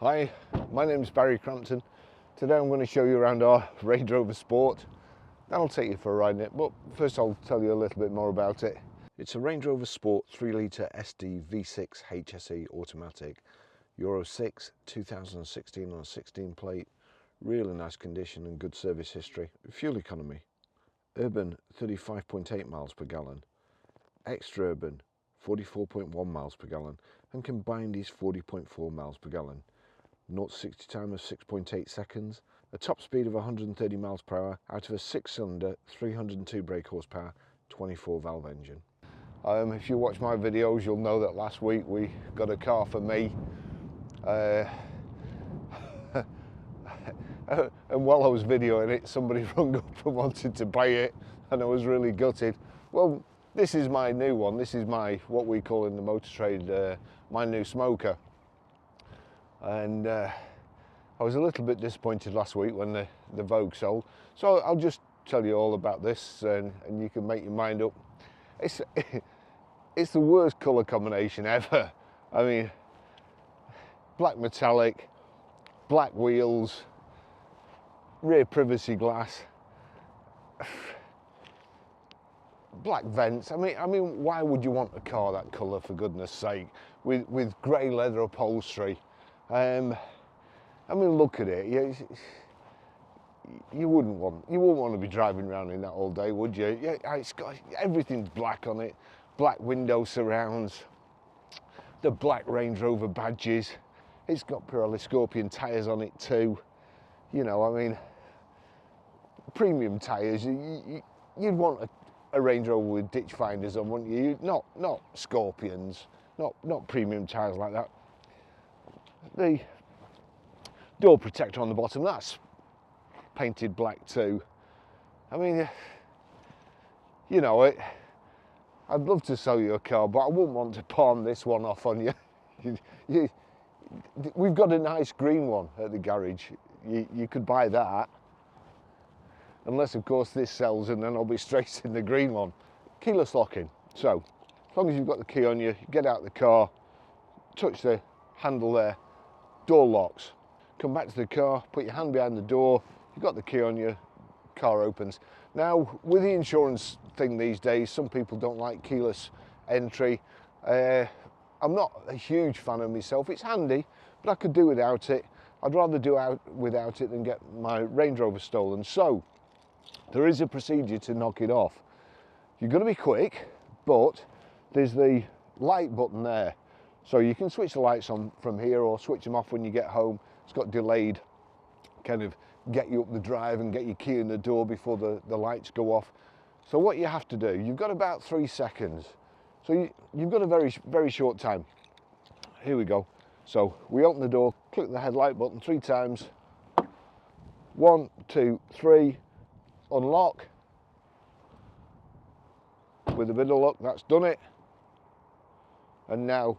Hi, my name is Barrie Crampton. Today I'm going to show you around our Range Rover Sport. That'll take you for a ride in it, but first I'll tell you a little bit more about it. It's a Range Rover Sport 3 litre SD V6 HSE automatic, Euro 6, 2016 on a 16 plate, really nice condition and good service history. Fuel economy, urban 35.8 miles per gallon, extra urban 44.1 miles per gallon, and combined is 40.4 miles per gallon. 0 to 60 time of 6.8 seconds, a top speed of 130 miles per hour out of a 6-cylinder, 302 brake horsepower, 24 valve engine. If you watch my videos, you'll know that last week we got a car for me. And while I was videoing it, somebody rung up and wanted to buy it, and I was really gutted. Well, this is my new one. This is my, what we call in the motor trade, my new smoker. And I was a little bit disappointed last week when the Vogue sold. So I'll just tell you all about this, and you can make your mind up. It's the worst colour combination ever. I mean, black metallic, black wheels, rear privacy glass, black vents. I mean, why would you want a car that colour, for goodness sake, with grey leather upholstery? I mean, look at it. You wouldn't want to be driving around in that all day, would you? Yeah, it's got everything's black on it, black window surrounds, the black Range Rover badges. It's got Pirelli Scorpion tyres on it too. You know, I mean, premium tyres. You'd want a Range Rover with ditch finders on, wouldn't you? Not Scorpions, not premium tyres like that. The door protector on the bottom, that's painted black too. I mean, you know, I'd love to sell you a car, but I wouldn't want to palm this one off on you. We've got a nice green one at the garage. You could buy that, unless of course this sells, and then I'll be straight in the green one. Keyless locking, so as long as you've got the key on you, get out the car, touch the handle there, door locks. Come back to the car, put your hand behind the door, you've got the key on you, car opens. Now, with the insurance thing these days, some people don't like keyless entry. I'm not a huge fan of myself. It's handy, but I could do without it. I'd rather do without it than get my Range Rover stolen. So, there is a procedure to knock it off. You've got to be quick, but there's the light button there. So you can switch the lights on from here or switch them off when you get home. It's got delayed, kind of get you up the drive and get your key in the door before the lights go off. So what you have to do, you've got about 3 seconds. So you've got a very, very short time. Here we go. So we open the door, click the headlight button 3 times. 1, 2, 3, unlock. With a bit of luck, that's done it. And now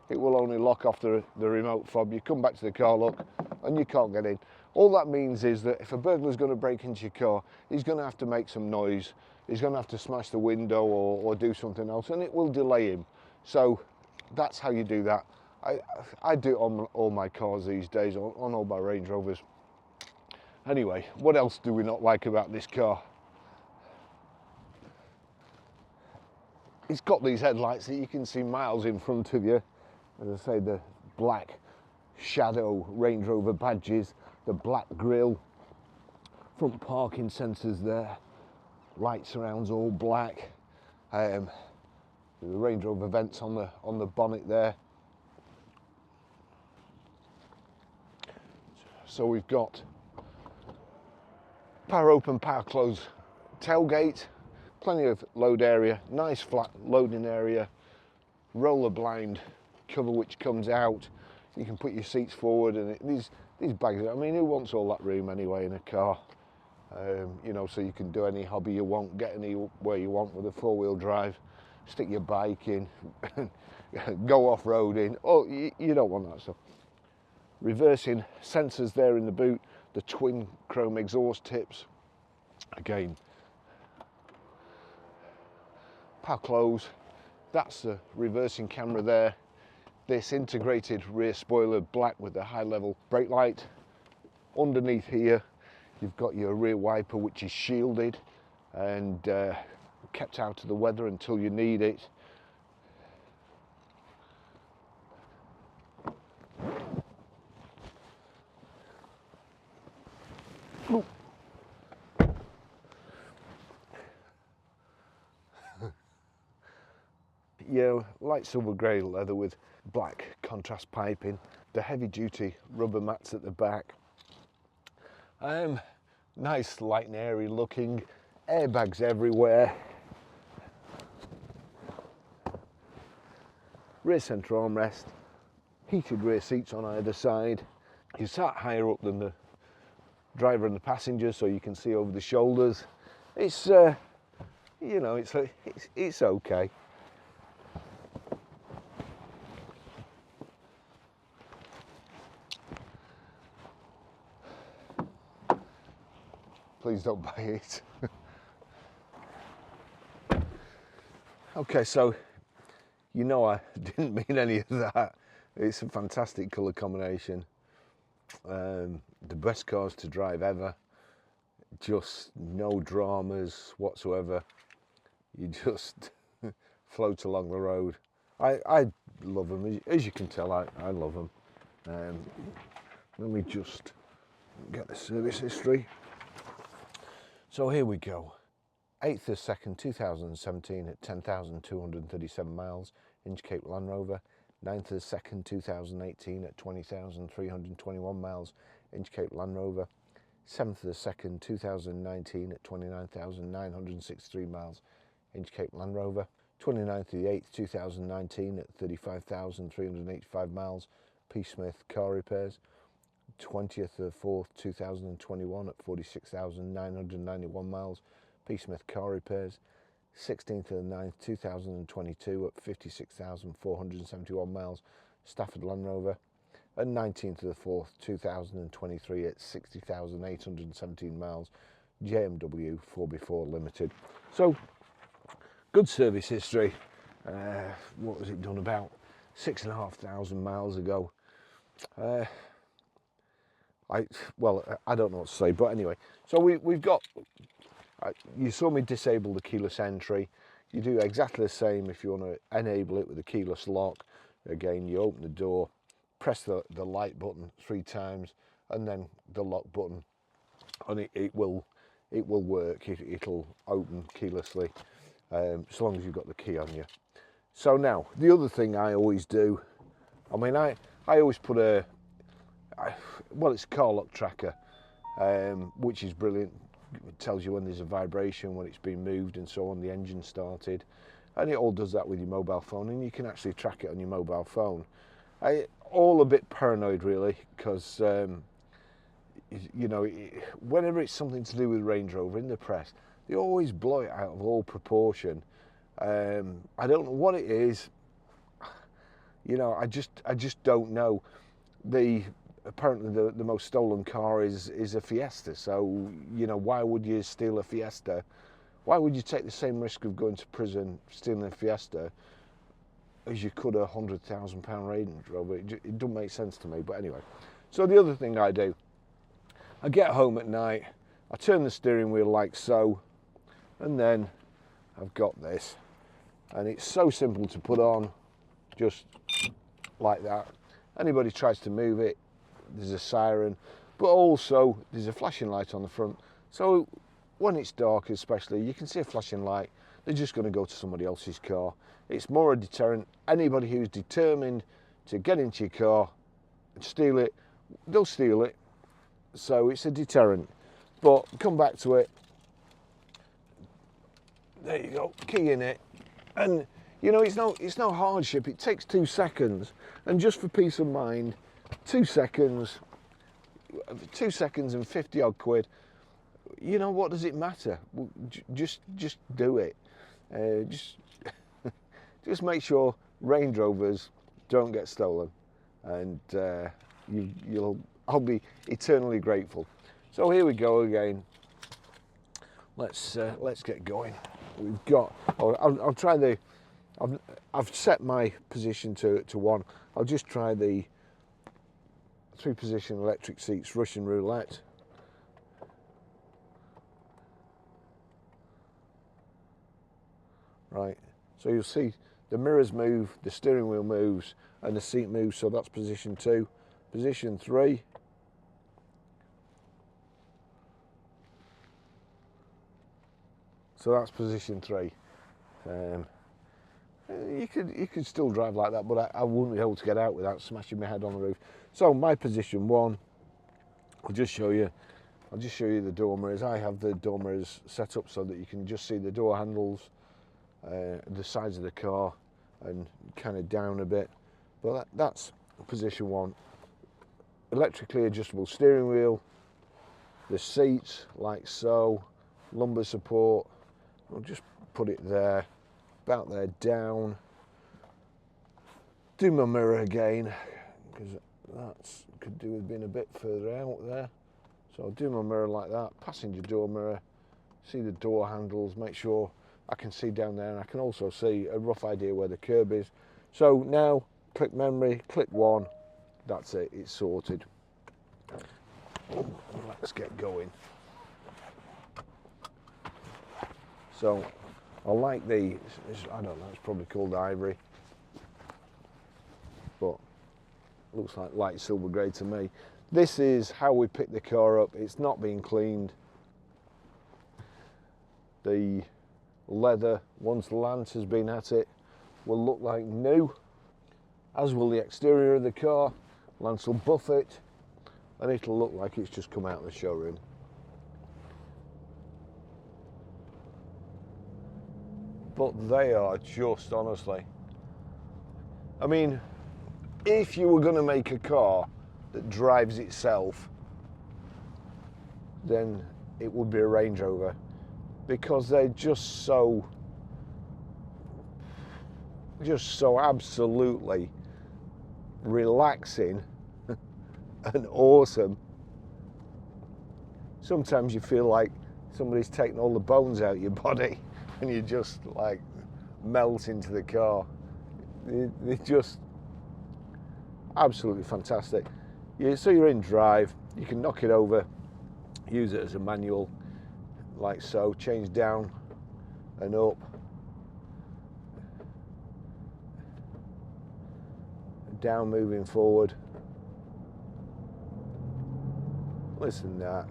it will only lock off the remote fob. You come back to the car lock and you can't get in. All that means is that if a burglar's going to break into your car, he's going to have to make some noise. He's going to have to smash the window or do something else, and it will delay him. So that's how you do that. I do it on all my cars these days, on all my Range Rovers. Anyway, what else do we not like about this car? It's got these headlights that you can see miles in front of you. As I say, the black shadow Range Rover badges, the black grille, front parking sensors there, light surrounds all black, the Range Rover vents on the bonnet there. So we've got power open, power close tailgate, plenty of load area, nice flat loading area, roller blind cover which comes out. You can put your seats forward, and these bags, I mean, who wants all that room anyway in a car? You know, so you can do any hobby you want, get anywhere you want with a 4-wheel drive, stick your bike in, go off-roading. Oh, you don't want that stuff. Reversing sensors there in the boot, the twin chrome exhaust tips. Again, power close, that's the reversing camera there. this integrated rear spoiler, black with a high level brake light. Underneath here you've got your rear wiper, which is shielded and kept out of the weather until you need it. Ooh. Yeah, light silver grey leather with black contrast piping, the heavy duty rubber mats at the back. Nice light and airy looking, airbags everywhere. Rear centre armrest, heated rear seats on either side. You sat higher up than the driver and the passenger, so you can see over the shoulders. It's you know, it's okay. Please don't buy it. Okay, so you know I didn't mean any of that. It's a fantastic colour combination. The best cars to drive ever. Just no dramas whatsoever. You just float along the road. I love them, as you can tell. I love them. Let me just get the service history. So here we go. 8th of 2nd 2017 at 10,237 miles, Inchcape Land Rover. 9th of 2nd 2018 at 20,321 miles, Inchcape Land Rover. 7th of 2nd 2019 at 29,963 miles, Inchcape Land Rover. 29th of the 8th 2019 at 35,385 miles, P. Smith Car Repairs. 20th of 4th 2021 at 46,991 miles, P. Smith Car Repairs. 16th of the 9th 2022 at 56,471 miles, Stafford Land Rover. And 19th of the 4th 2023 at 60,817 miles, JMW 4x4 Limited. So good service history. What was it done about 6,500 miles ago? I don't know what to say, but anyway, so we've got, you saw me disable the keyless entry. You do exactly the same if you want to enable it with the keyless lock. Again, you open the door, press the light button 3 times, and then the lock button, and it will work. It'll open keylessly, as long as you've got the key on you. So now, the other thing I always do, I mean, I always put well, it's a car lock tracker, which is brilliant. It tells you when there's a vibration, when it's been moved and so on, the engine started. And it all does that with your mobile phone, and you can actually track it on your mobile phone. All a bit paranoid really, because you know, whenever it's something to do with Range Rover in the press, they always blow it out of all proportion. I don't know what it is. You know, I just don't know. Apparently the most stolen car is a Fiesta, so you know, why would you steal a Fiesta? Why would you take the same risk of going to prison stealing a Fiesta as you could a £100,000 Range Rover? It doesn't make sense to me. But anyway, so the other thing I do, I get home at night, I turn the steering wheel like so, and then I've got this, and it's so simple to put on, just like that. Anybody tries to move it, there's a siren, but also there's a flashing light on the front. So when it's dark especially, you can see a flashing light, they're just going to go to somebody else's car. It's more a deterrent. Anybody who's determined to get into your car and steal it, they'll steal it. So it's a deterrent. But come back to it. There you go, key in it. And you know, it's no hardship. It takes 2 seconds. And just for peace of mind, 2 seconds, 2 seconds and 50 odd quid. You know, what does it matter? Just do it. Just make sure Range Rovers don't get stolen, and I'll be eternally grateful. So here we go again. Let's get going. We've got. I'll try the I've set my position to 1. I'll just try the 3-position electric seats Russian roulette. Right, so you'll see the mirrors move, the steering wheel moves, and the seat moves, so that's position 2. Position 3. So that's position 3. You could still drive like that, but I wouldn't be able to get out without smashing my head on the roof. So my position 1, I'll just show you the door mirrors. I have the door mirrors set up so that you can just see the door handles, the sides of the car, and kind of down a bit. But that's position 1. Electrically adjustable steering wheel, the seats like so, lumbar support. I'll just put it there, about there, down. Do my mirror again, because that could do with being a bit further out there. So I'll do my mirror like that, passenger door mirror, see the door handles, make sure I can see down there, and I can also see a rough idea where the curb is. So now, click memory, click 1, that's it, it's sorted. Let's get going. So I like the, I don't know, it's probably called Ivory, but looks like light silver grey to me. This is how we pick the car up. It's not being cleaned. The leather, once the lance has been at it, will look like new, as will the exterior of the car. Lance will buff it, and it'll look like it's just come out of the showroom. But they are just, honestly, I mean, if you were going to make a car that drives itself, then it would be a Range Rover, because they're just so absolutely relaxing and awesome. Sometimes you feel like somebody's taken all the bones out of your body and you just like melt into the car. They're just absolutely fantastic. So you're in drive, you can knock it over, use it as a manual, like so, change down and up. Down moving forward. Listen to that.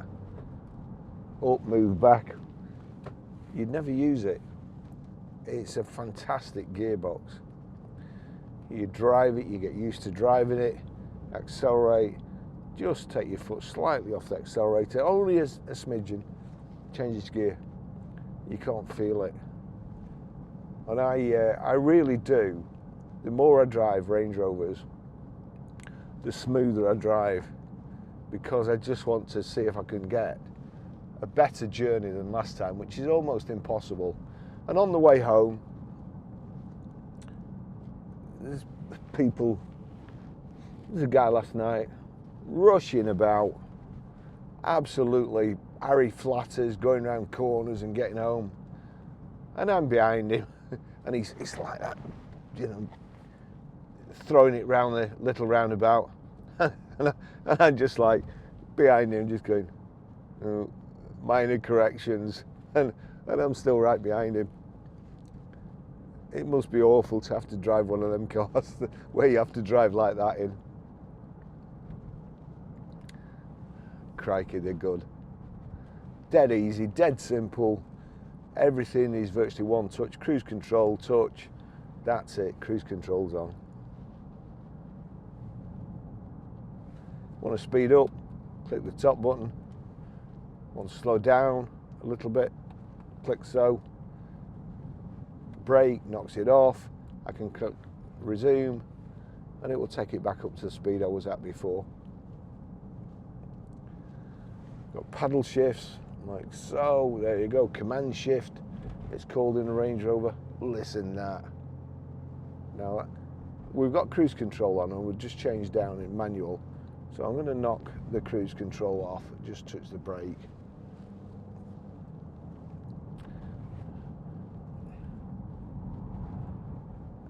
Up, move back. You'd never use it. It's a fantastic gearbox. You drive it, you get used to driving it, accelerate, just take your foot slightly off the accelerator, only a smidgen, change its gear. You can't feel it. And I really do. The more I drive Range Rovers, the smoother I drive, because I just want to see if I can get a better journey than last time, which is almost impossible. And on the way home, there's a guy last night rushing about, absolutely Harry Flatters, going around corners and getting home, and I'm behind him, and he's like that, you know, throwing it round the little roundabout, and I'm just like behind him, just going, oh, minor corrections, and I'm still right behind him. It must be awful to have to drive one of them cars where you have to drive like that in. Crikey, they're good. Dead easy, dead simple. Everything is virtually one touch. Cruise control, touch. That's it, cruise control's on. Want to speed up, click the top button. Want to slow down a little bit, click so. Brake knocks it off. I can click resume, and it will take it back up to the speed I was at before. Got paddle shifts, like so. There you go, command shift, it's called in a Range Rover. Listen that. Now, we've got cruise control on, and we'll just change down in manual. So I'm going to knock the cruise control off, just touch the brake.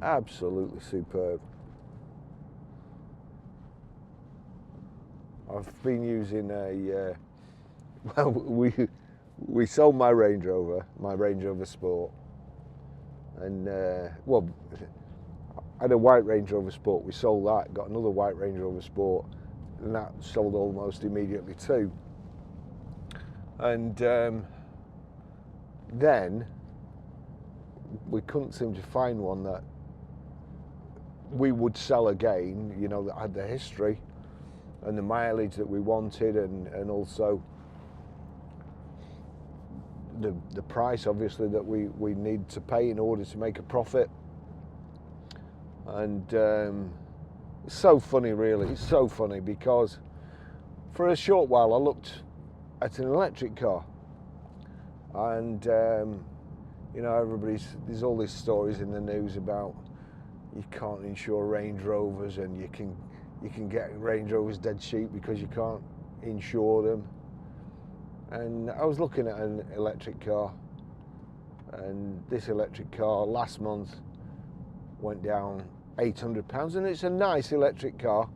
Absolutely superb. I've been using a, well, we sold my Range Rover Sport, and well, I had a white Range Rover Sport. We sold that, got another white Range Rover Sport, and that sold almost immediately too. And then we couldn't seem to find one that we would sell again, you know, that had the history and the mileage that we wanted, and also the price, obviously, that we need to pay in order to make a profit. And it's so funny, really. It's so funny because for a short while I looked at an electric car, and you know, there's all these stories in the news about you can't insure Range Rovers, and you can get Range Rovers dead cheap because you can't insure them. And I was looking at an electric car, and this electric car last month went down £800, and it's a nice electric car,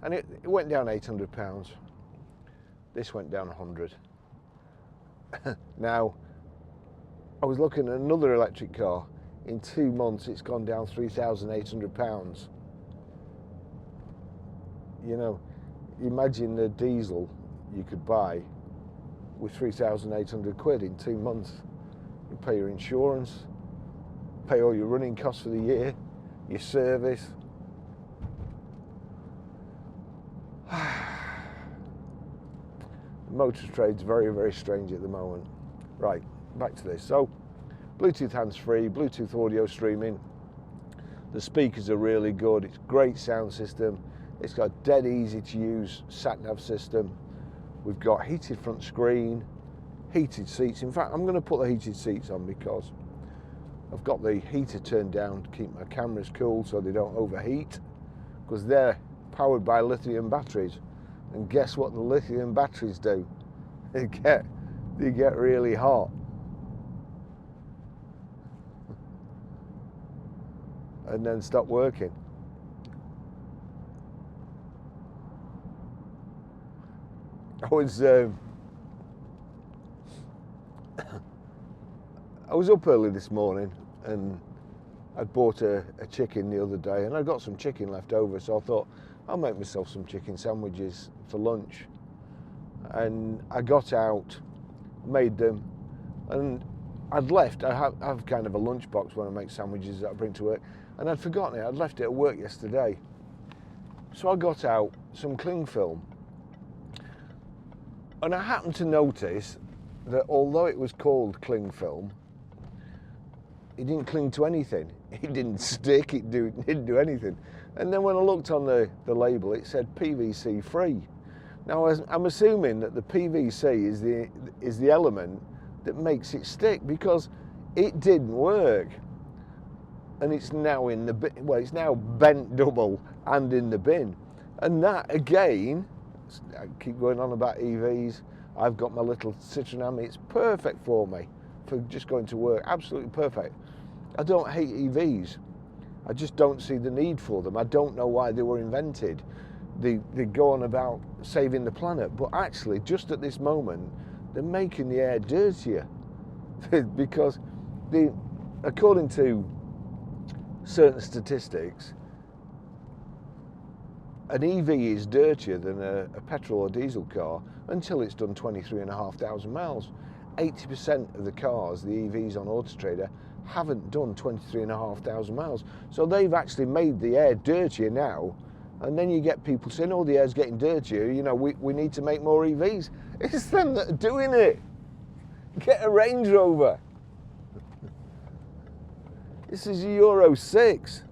and it went down £800. This went down 100. Now, I was looking at another electric car. In 2 months, it's gone down £3,800. You know, imagine the diesel you could buy with 3,800 quid in 2 months. You pay your insurance, pay all your running costs for the year, your service. The motor trade's very, very strange at the moment. Right, back to this. So, Bluetooth hands-free, Bluetooth audio streaming. The speakers are really good. It's a great sound system. It's got a dead easy to use sat-nav system. We've got heated front screen, heated seats. In fact, I'm going to put the heated seats on because I've got the heater turned down to keep my cameras cool so they don't overheat, because they're powered by lithium batteries. And guess what the lithium batteries do? They get really hot. And then stop working. I was up early this morning, and I'd bought a chicken the other day, and I got some chicken left over, so I thought I'll make myself some chicken sandwiches for lunch. And I got out, made them, and I'd left. I have kind of a lunchbox when I make sandwiches that I bring to work, and I'd forgotten it. I'd left it at work yesterday. So I got out some cling film, and I happened to notice that although it was called cling film, it didn't cling to anything. It didn't stick, it didn't do anything. And then when I looked on the label, it said PVC free. Now I'm assuming that the PVC is the element that makes it stick, because it didn't work. And it's now in the bin. Well, it's now bent double and in the bin. And that again, I keep going on about EVs. I've got my little Citroen Ami. It's perfect for me for just going to work. Absolutely perfect. I don't hate EVs. I just don't see the need for them. I don't know why they were invented. They go on about saving the planet, but actually, just at this moment, they're making the air dirtier. Because according to certain statistics, an EV is dirtier than a petrol or diesel car until it's done 23,500 miles. 80% of the cars, the EVs on Auto Trader, haven't done 23,500 miles. So they've actually made the air dirtier now. And then you get people saying, oh, the air's getting dirtier, you know, we need to make more EVs. It's them that are doing it. Get a Range Rover. This is Euro 6.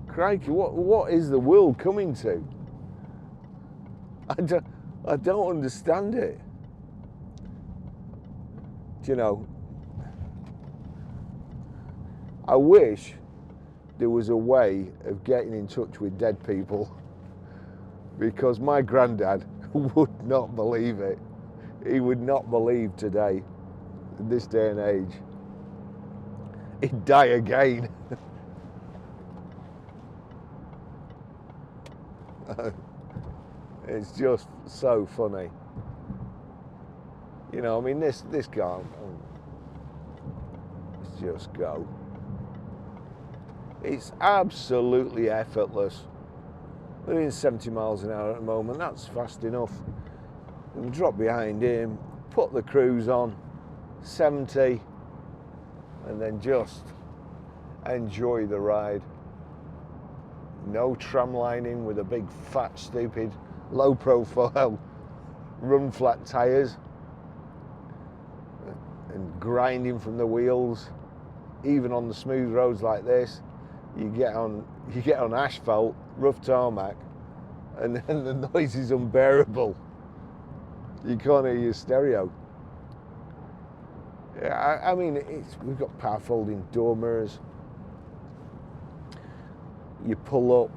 Crikey, what is the world coming to? I don't understand it. Do you know, I wish there was a way of getting in touch with dead people, because my granddad would not believe it. He would not believe today, in this day and age, he'd die again. It's just so funny. You know, I mean, this car, let's just go. It's absolutely effortless. We're in 70 miles an hour at the moment, that's fast enough. We drop behind him, put the cruise on, 70, and then just enjoy the ride. No tram lining with a big, fat, stupid, low profile, run flat tyres. And grinding from the wheels. Even on the smooth roads like this, you get on asphalt, rough tarmac, and then the noise is unbearable. You can't hear your stereo. Yeah, I mean, we've got power folding door mirrors. You pull up,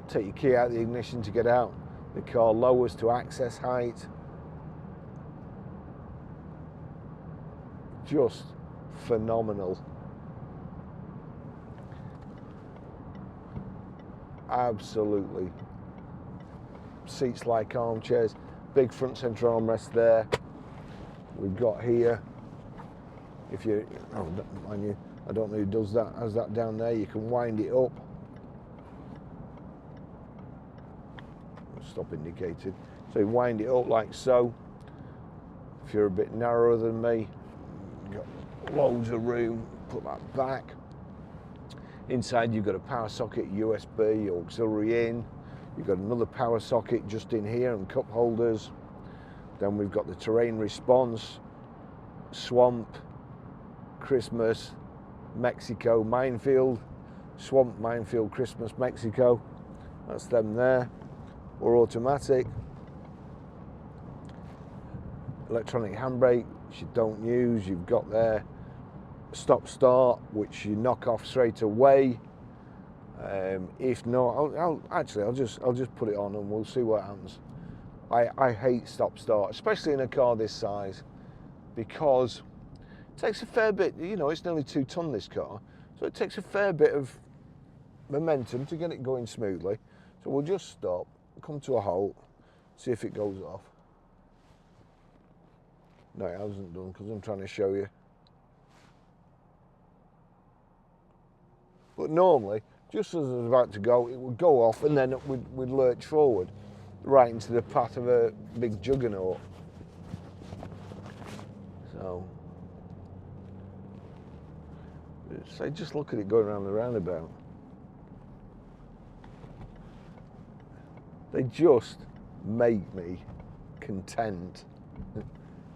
take your key out of the ignition to get out. The car lowers to access height. Just phenomenal. Absolutely. Seats like armchairs. Big front centre armrest there. We've got here, if you, oh, mind you, I don't know who does that, has that down there, you can wind it up. Stop indicated. So you wind it up like so. If you're a bit narrower than me, you've got loads of room, put that back. Inside you've got a power socket, USB, auxiliary in. You've got another power socket just in here and cup holders. Then we've got the terrain response, swamp, Christmas, Mexico, minefield, swamp, minefield, Christmas, Mexico. That's them there. Or automatic. Electronic handbrake, which you don't use. You've got there stop start, which you knock off straight away. If not, I'll just put it on and we'll see what happens. I hate stop start, especially in a car this size, because it takes a fair bit. You know, it's nearly 2 ton, this car, so it takes a fair bit of momentum to get it going smoothly. So we'll just stop, come to a halt, see if it goes off. No, it hasn't done, because I'm trying to show you. But normally, just as I was about to go, it would go off and then we'd lurch forward, right into the path of a big juggernaut. So just look at it going around the roundabout. They just make me content.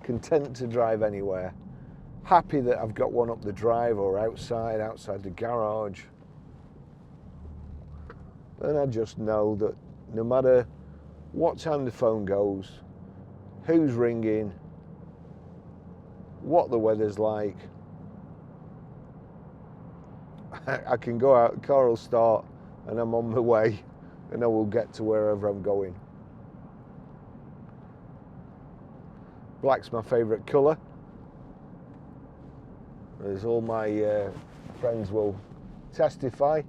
Content to drive anywhere. Happy that I've got one up the drive or outside the garage. And I just know that no matter what time the phone goes, who's ringing, what the weather's like, I can go out, car will start, and I'm on my way, and I will get to wherever I'm going. Black's my favourite colour, as all my friends will testify.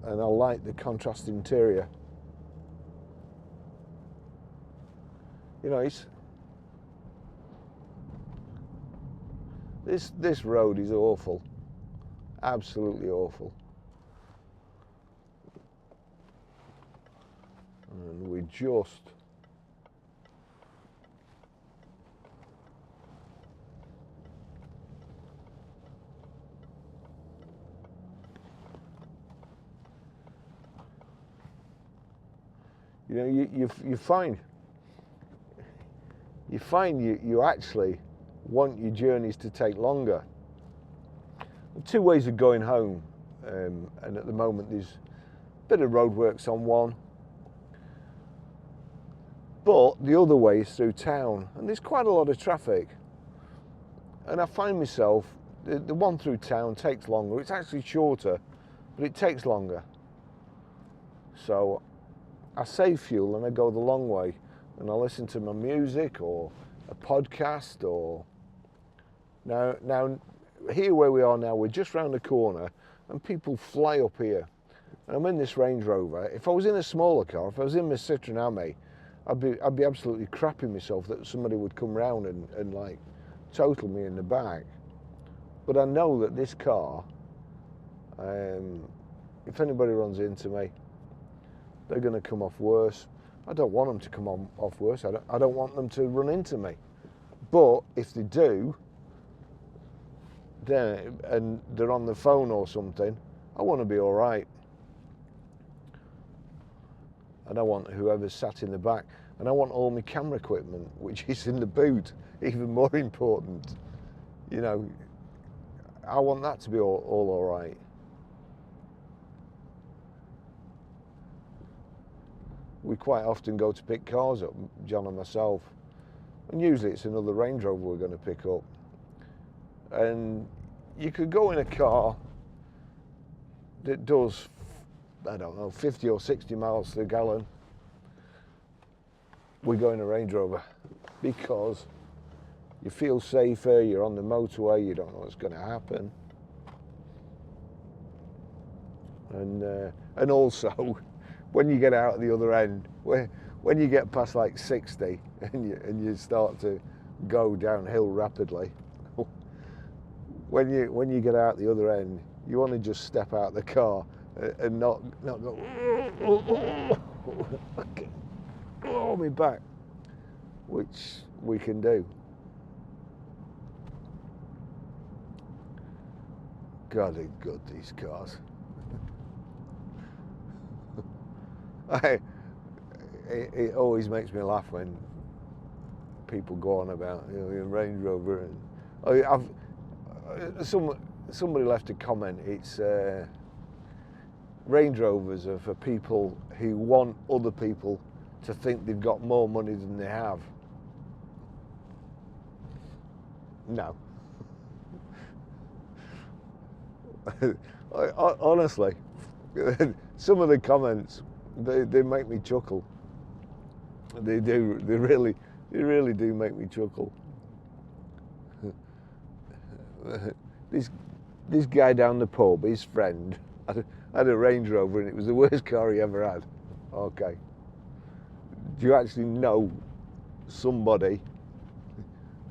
And I like the contrast interior. You know, this road is awful, absolutely awful. And we just you know, you find you actually want your journeys to take longer. Two ways of going home, and at the moment there's a bit of roadworks on one, but the other way is through town, and there's quite a lot of traffic. And I find myself, the one through town takes longer. It's actually shorter, but it takes longer. So I save fuel and I go the long way. and I listen to my music or a podcast. Or now here where we are now, we're just round the corner and people fly up here. And I'm in this Range Rover. If I was in a smaller car, if I was in my Citroen Ami, I'd be absolutely crapping myself that somebody would come round and like total me in the back. But I know that this car, if anybody runs into me, they're going to come off worse. I don't want them to come off worse. I don't want them to run into me. But if they do, and they're on the phone or something, I want to be all right. And I want whoever's sat in the back, and I want all my camera equipment, which is in the boot, even more important. You know, I want that to be all right. We quite often go to pick cars up, John and myself, and usually it's another Range Rover we're going to pick up. And you could go in a car that does, I don't know, 50 or 60 miles to the gallon. We go in a Range Rover because you feel safer, you're on the motorway, you don't know what's going to happen. And also, when you get out at the other end, when you get past like 60 and you start to go downhill rapidly, when you get out the other end, you want to just step out the car and not go, oh, my back, which we can do. God, they're good, these cars. It always makes me laugh when people go on about, you know, your Range Rover. And somebody left a comment. It's Range Rovers are for people who want other people to think they've got more money than they have. No. Honestly, some of the comments, they make me chuckle. They do. They really do make me chuckle. This guy down the pub, his friend, had a Range Rover, and it was the worst car he ever had. Okay. Do you actually know somebody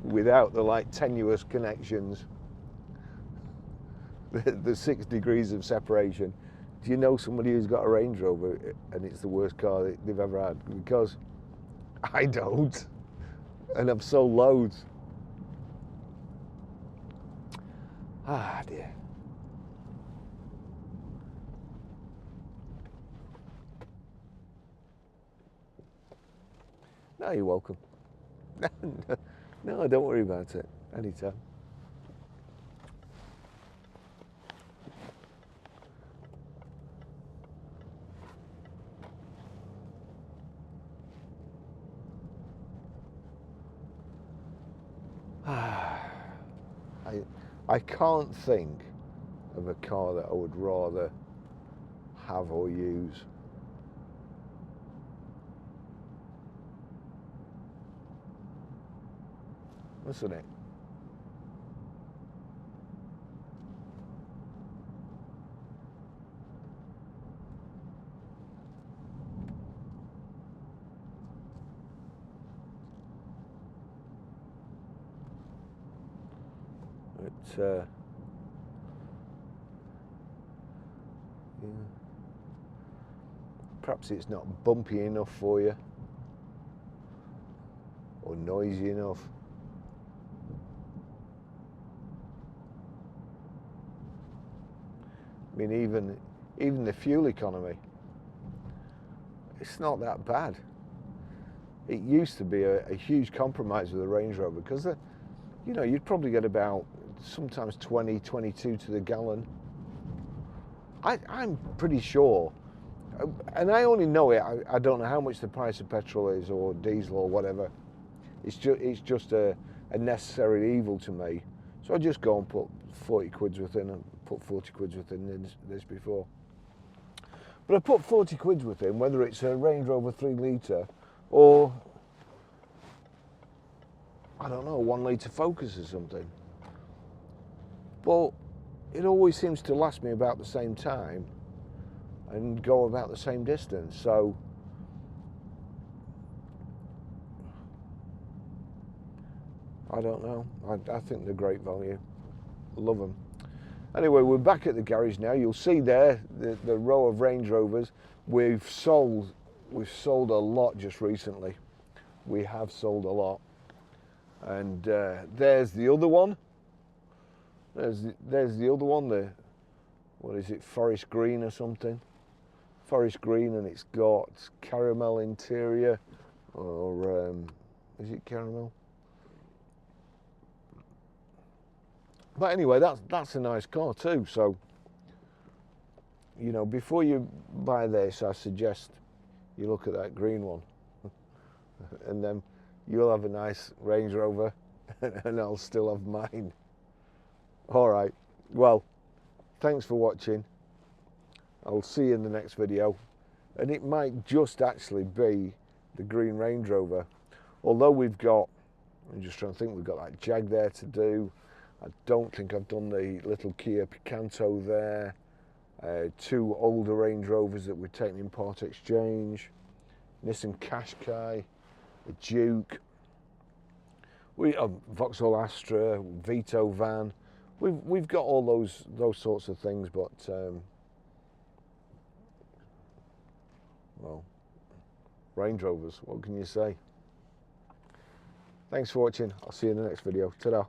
without the like tenuous connections, the 6 degrees of separation? Do you know somebody who's got a Range Rover and it's the worst car they've ever had? Because I don't, and I've sold loads. Ah, dear. No, you're welcome. No, don't worry about it. Anytime. I can't think of a car that I would rather have or use. Isn't it? Yeah. Perhaps it's not bumpy enough for you, or noisy enough. I mean, even the fuel economy, it's not that bad. It used to be a huge compromise with the Range Rover, because you know, you'd probably get about sometimes 20, 22 to the gallon. I'm pretty sure, and I only know it, I don't know how much the price of petrol is or diesel or whatever. It's just a necessary evil to me. So I just go and put 40 quids within, and put 40 quids within this before. But I put 40 quids within, whether it's a Range Rover 3 litre or I don't know, 1 litre Focus or something. But it always seems to last me about the same time and go about the same distance. So I don't know. I think they're great value. Love them. Anyway, we're back at the garage now. You'll see there the row of Range Rovers. We've sold a lot just recently. We have sold a lot. And there's the other one. There's the other one. What is it? Forest Green or something. Forest Green, and it's got caramel interior, or is it caramel? But anyway, that's a nice car too. So, you know, before you buy this, I suggest you look at that green one, and then you'll have a nice Range Rover, and I'll still have mine. All right. Well, thanks for watching. I'll see you in the next video, and it might just actually be the green Range Rover. Although we've got, I'm just trying to think, we've got that Jag there to do. I don't think I've done the little Kia Picanto there. 2 older Range Rovers that we're taking in part exchange. Nissan Qashqai, a Duke. We have Vauxhall Astra, Vito van. We've got all those sorts of things, but well, Range Rovers, what can you say? Thanks for watching. I'll see you in the next video. Ta-da.